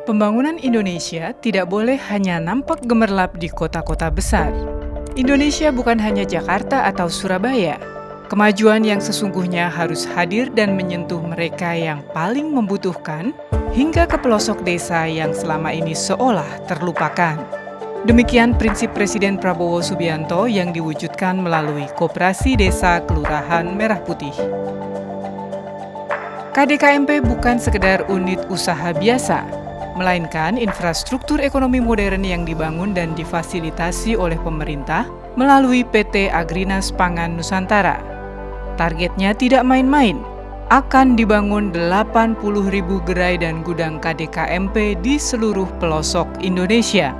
Pembangunan Indonesia tidak boleh hanya nampak gemerlap di kota-kota besar. Indonesia bukan hanya Jakarta atau Surabaya. Kemajuan yang sesungguhnya harus hadir dan menyentuh mereka yang paling membutuhkan hingga ke pelosok desa yang selama ini seolah terlupakan. Demikian prinsip Presiden Prabowo Subianto yang diwujudkan melalui Koperasi Desa Kelurahan Merah Putih. KDKMP bukan sekedar unit usaha biasa, melainkan infrastruktur ekonomi modern yang dibangun dan difasilitasi oleh pemerintah melalui PT Agrinas Pangan Nusantara. Targetnya tidak main-main, akan dibangun 80.000 gerai dan gudang KDKMP di seluruh pelosok Indonesia.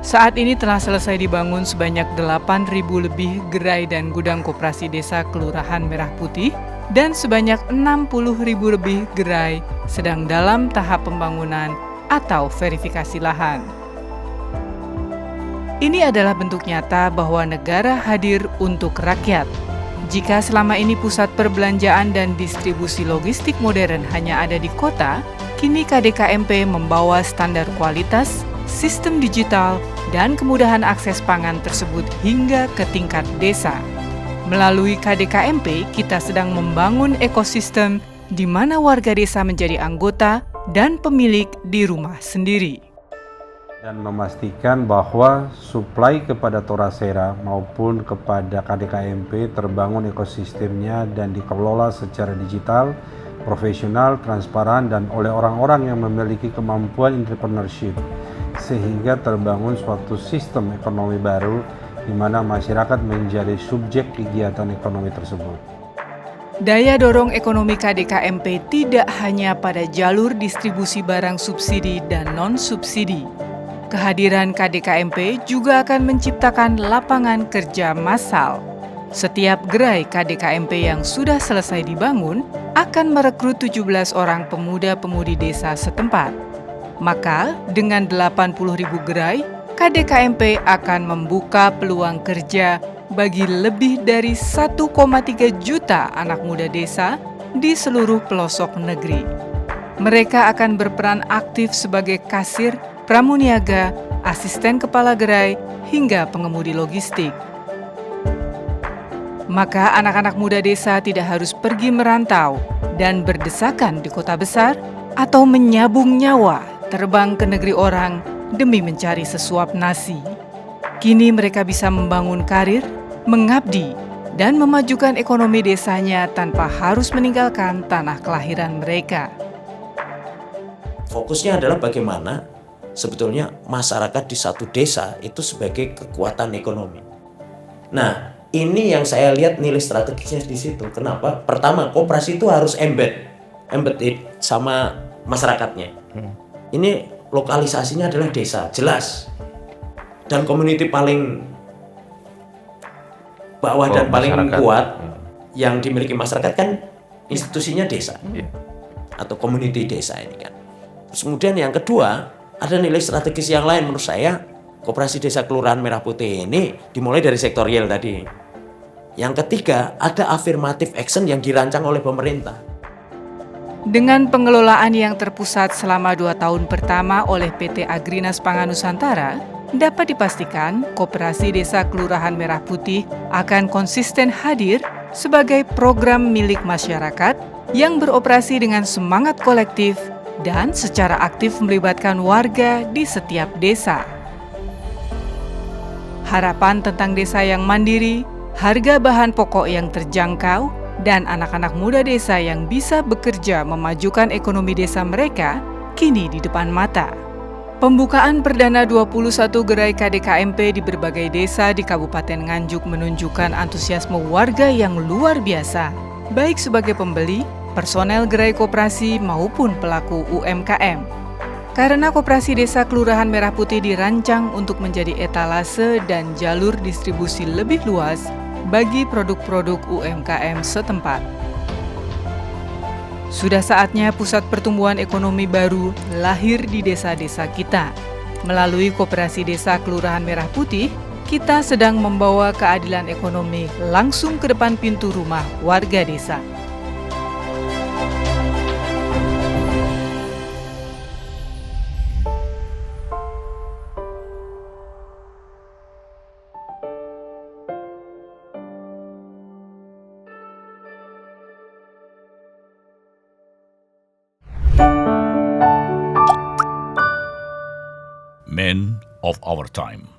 Saat ini telah selesai dibangun sebanyak 8.000 lebih gerai dan gudang Koperasi Desa Kelurahan Merah Putih dan sebanyak 60.000 lebih gerai sedang dalam tahap pembangunan atau verifikasi lahan. Ini adalah bentuk nyata bahwa negara hadir untuk rakyat. Jika selama ini pusat perbelanjaan dan distribusi logistik modern hanya ada di kota, kini KDKMP membawa standar kualitas, sistem digital, dan kemudahan akses pangan tersebut hingga ke tingkat desa. Melalui KDKMP, kita sedang membangun ekosistem di mana warga desa menjadi anggota dan pemilik di rumah sendiri. Dan memastikan bahwa suplai kepada Thoracea maupun kepada KDKMP terbangun ekosistemnya dan dikelola secara digital, profesional, transparan, dan oleh orang-orang yang memiliki kemampuan entrepreneurship, sehingga terbangun suatu sistem ekonomi baru di mana masyarakat menjadi subjek kegiatan ekonomi tersebut. Daya dorong ekonomi KDKMP tidak hanya pada jalur distribusi barang subsidi dan non-subsidi. Kehadiran KDKMP juga akan menciptakan lapangan kerja massal. Setiap gerai KDKMP yang sudah selesai dibangun akan merekrut 17 orang pemuda-pemudi desa setempat. Maka, dengan 80.000 gerai, KDKMP akan membuka peluang kerja bagi lebih dari 1,3 juta anak muda desa di seluruh pelosok negeri. Mereka akan berperan aktif sebagai kasir, pramuniaga, asisten kepala gerai, hingga pengemudi logistik. Maka anak-anak muda desa tidak harus pergi merantau dan berdesakan di kota besar atau menyabung nyawa terbang ke negeri orang demi mencari sesuap nasi. Kini mereka bisa membangun karir, mengabdi, dan memajukan ekonomi desanya tanpa harus meninggalkan tanah kelahiran mereka. Fokusnya adalah bagaimana sebetulnya masyarakat di satu desa itu sebagai kekuatan ekonomi. Nah, ini yang saya lihat nilai strategisnya di situ. Kenapa? Pertama, koperasi itu harus embedded sama masyarakatnya. Ini lokalisasinya adalah desa, jelas. Dan community paling bawah dan paling kuat yang dimiliki masyarakat kan institusinya desa. Atau community desa ini kan. Terus kemudian yang kedua, ada nilai strategis yang lain menurut saya. Koperasi Desa Kelurahan Merah Putih ini dimulai dari sektor real tadi. Yang ketiga, ada affirmative action yang dirancang oleh pemerintah. Dengan pengelolaan yang terpusat selama 2 tahun pertama oleh PT Agrinas Pangan Nusantara, dapat dipastikan Koperasi Desa Kelurahan Merah Putih akan konsisten hadir sebagai program milik masyarakat yang beroperasi dengan semangat kolektif dan secara aktif melibatkan warga di setiap desa. Harapan tentang desa yang mandiri, harga bahan pokok yang terjangkau, dan anak-anak muda desa yang bisa bekerja memajukan ekonomi desa mereka kini di depan mata. Pembukaan perdana 21 gerai KDKMP di berbagai desa di Kabupaten Nganjuk menunjukkan antusiasme warga yang luar biasa, baik sebagai pembeli, personel gerai koperasi maupun pelaku UMKM. Karena Koperasi Desa Kelurahan Merah Putih dirancang untuk menjadi etalase dan jalur distribusi lebih luas bagi produk-produk UMKM setempat. Sudah saatnya pusat pertumbuhan ekonomi baru lahir di desa-desa kita. Melalui Koperasi Desa Kelurahan Merah Putih, kita sedang membawa keadilan ekonomi langsung ke depan pintu rumah warga desa. of our time.